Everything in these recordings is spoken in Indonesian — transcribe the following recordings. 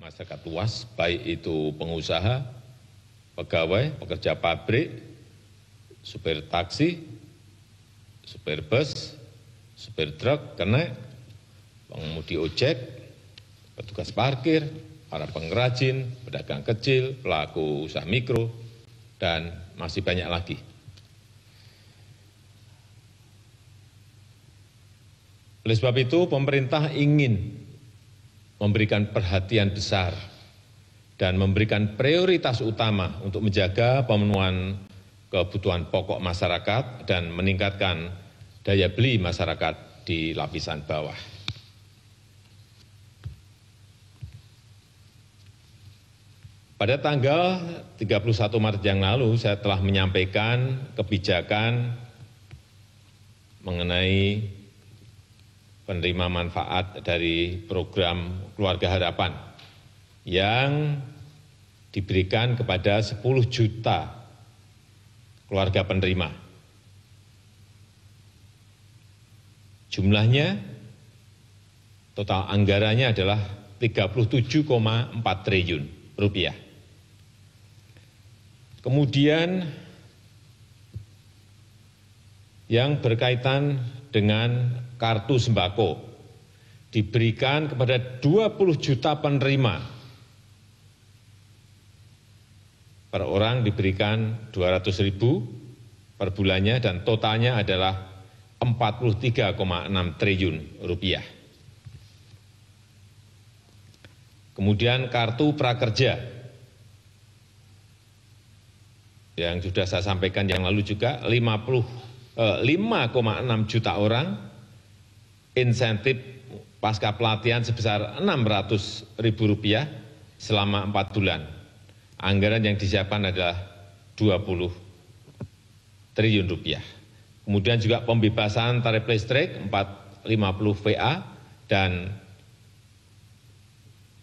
masyarakat luas, baik itu pengusaha, pegawai, pekerja pabrik, supir taksi, supir bus, supir truk, kernet, pengemudi ojek, petugas parkir, para pengrajin, pedagang kecil, pelaku usaha mikro, dan masih banyak lagi. Oleh sebab itu, pemerintah ingin memberikan perhatian besar dan memberikan prioritas utama untuk menjaga pemenuhan kebutuhan pokok masyarakat dan meningkatkan daya beli masyarakat di lapisan bawah. Pada tanggal 31 Maret yang lalu, saya telah menyampaikan kebijakan mengenai penerima manfaat dari program Keluarga Harapan yang diberikan kepada 10 juta keluarga penerima. Jumlahnya, total anggarannya adalah 37,4 triliun rupiah. Kemudian yang berkaitan dengan kartu sembako diberikan kepada 20 juta penerima. Per orang diberikan 200.000 per bulannya dan totalnya adalah 43,6 triliun rupiah. Kemudian kartu prakerja yang sudah saya sampaikan yang lalu juga 5,6 juta orang, insentif pasca pelatihan sebesar Rp600.000 selama 4 bulan. Anggaran yang disiapkan adalah 20 triliun rupiah. Kemudian juga pembebasan tarif listrik 450 VA dan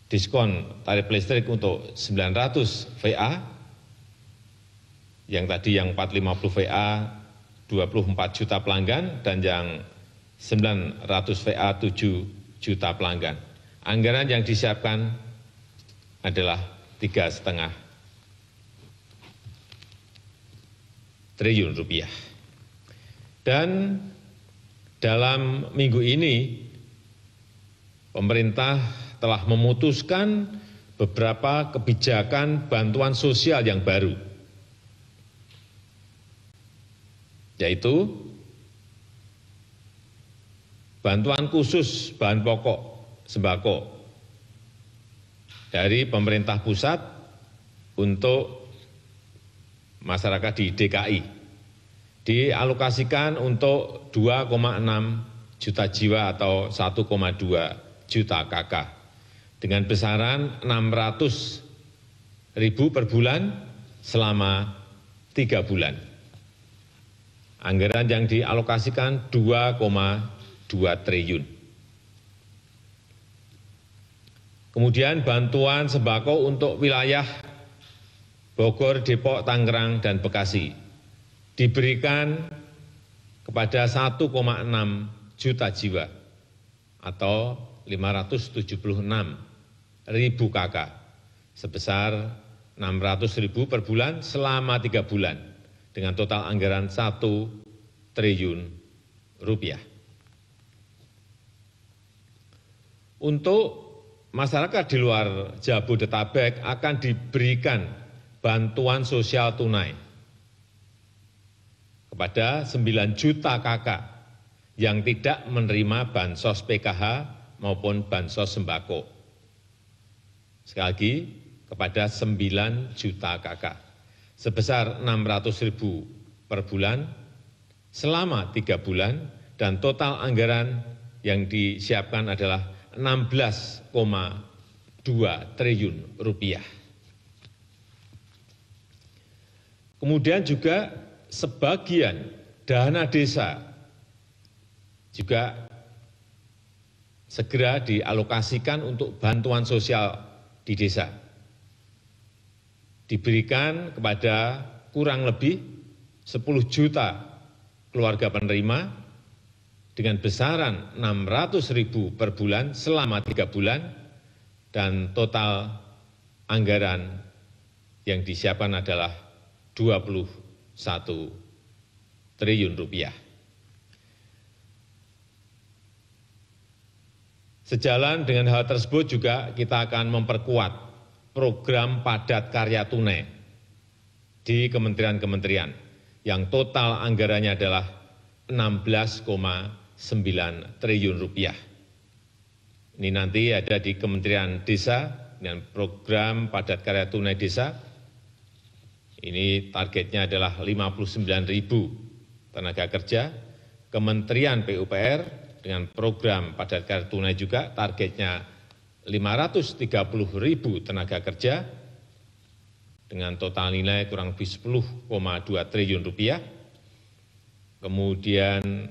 diskon tarif listrik untuk 900 VA, yang tadi yang 450 VA 24 juta pelanggan dan yang 900 VA 7 juta pelanggan. Anggaran yang disiapkan adalah 3,5 triliun rupiah. Dan dalam minggu ini pemerintah telah memutuskan beberapa kebijakan bantuan sosial yang baru, yaitu bantuan khusus bahan pokok sembako dari pemerintah pusat untuk masyarakat di DKI, dialokasikan untuk 2,6 juta jiwa atau 1,2 juta KK dengan besaran 600.000 per bulan selama 3 bulan. Anggaran yang dialokasikan 2,2 triliun. Kemudian bantuan sembako untuk wilayah Bogor, Depok, Tangerang, dan Bekasi diberikan kepada 1,6 juta jiwa atau 576.000 KK sebesar 600.000 per bulan selama 3 bulan dengan total anggaran 1 triliun rupiah. Untuk masyarakat di luar Jabodetabek akan diberikan bantuan sosial tunai kepada 9 juta KK yang tidak menerima bansos PKH maupun bansos sembako. Sekali lagi, kepada 9 juta KK sebesar 600.000 per bulan selama 3 bulan dan total anggaran yang disiapkan adalah 16,2 triliun rupiah. Kemudian juga sebagian dana desa juga segera dialokasikan untuk bantuan sosial di desa. Diberikan kepada kurang lebih 10 juta keluarga penerima dengan besaran 600.000 per bulan selama 3 bulan dan total anggaran yang disiapkan adalah 21 triliun rupiah. Sejalan dengan hal tersebut juga kita akan memperkuat program padat karya tunai di kementerian-kementerian yang total anggarannya adalah 16,9 triliun rupiah. Ini nanti ada di Kementerian Desa dengan program padat karya tunai desa. Ini targetnya adalah 59.000 tenaga kerja. Kementerian PUPR dengan program padat karya tunai juga targetnya 530.000 tenaga kerja dengan total nilai kurang lebih 10,2 triliun rupiah. Kemudian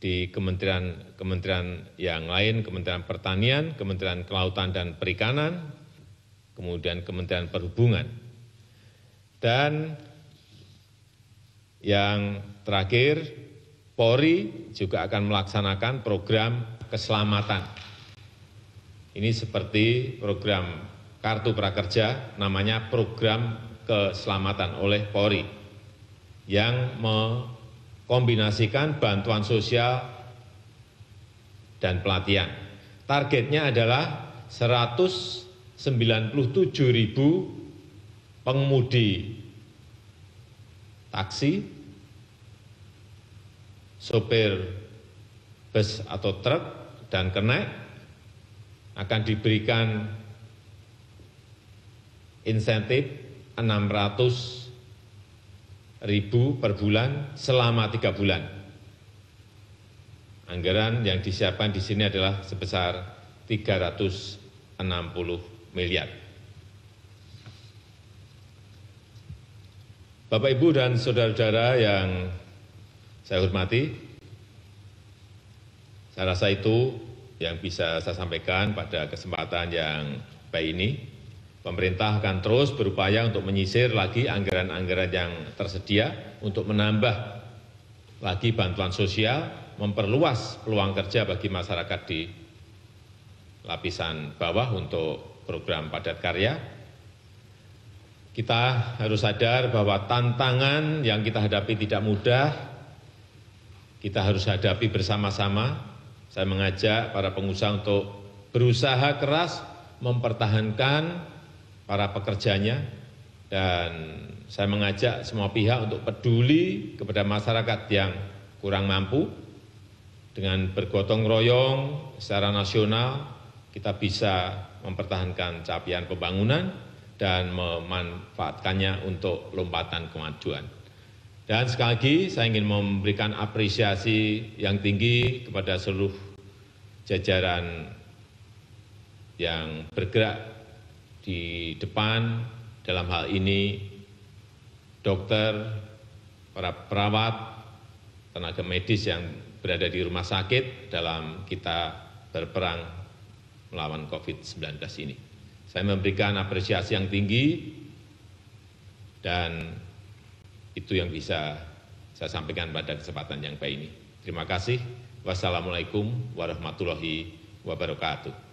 di kementerian yang lain, Kementerian Pertanian, Kementerian Kelautan dan Perikanan, kemudian Kementerian Perhubungan. Dan yang terakhir, Polri juga akan melaksanakan program keselamatan. Ini seperti program Kartu Prakerja, namanya program keselamatan oleh Polri, yang mengkombinasikan bantuan sosial dan pelatihan. Targetnya adalah 197.000 pengemudi taksi, sopir bus atau truk, dan kernet akan diberikan insentif 600.000 per bulan selama 3 bulan. Anggaran yang disiapkan di sini adalah sebesar 360 miliar. Bapak, Ibu, dan saudara-saudara yang saya hormati, saya rasa itu yang bisa saya sampaikan pada kesempatan yang baik ini. Pemerintah akan terus berupaya untuk menyisir lagi anggaran-anggaran yang tersedia untuk menambah lagi bantuan sosial, memperluas peluang kerja bagi masyarakat di lapisan bawah untuk program padat karya. Kita harus sadar bahwa tantangan yang kita hadapi tidak mudah, kita harus hadapi bersama-sama. Saya mengajak para pengusaha untuk berusaha keras mempertahankan para pekerjanya, dan saya mengajak semua pihak untuk peduli kepada masyarakat yang kurang mampu. Dengan bergotong royong secara nasional, kita bisa mempertahankan capaian pembangunan dan memanfaatkannya untuk lompatan kemajuan. Dan sekali lagi saya ingin memberikan apresiasi yang tinggi kepada seluruh jajaran yang bergerak di depan dalam hal ini, dokter, para perawat, tenaga medis yang berada di rumah sakit dalam kita berperang melawan COVID-19 ini. Saya memberikan apresiasi yang tinggi, dan itu yang bisa saya sampaikan pada kesempatan yang baik ini. Terima kasih. Wassalamualaikum warahmatullahi wabarakatuh.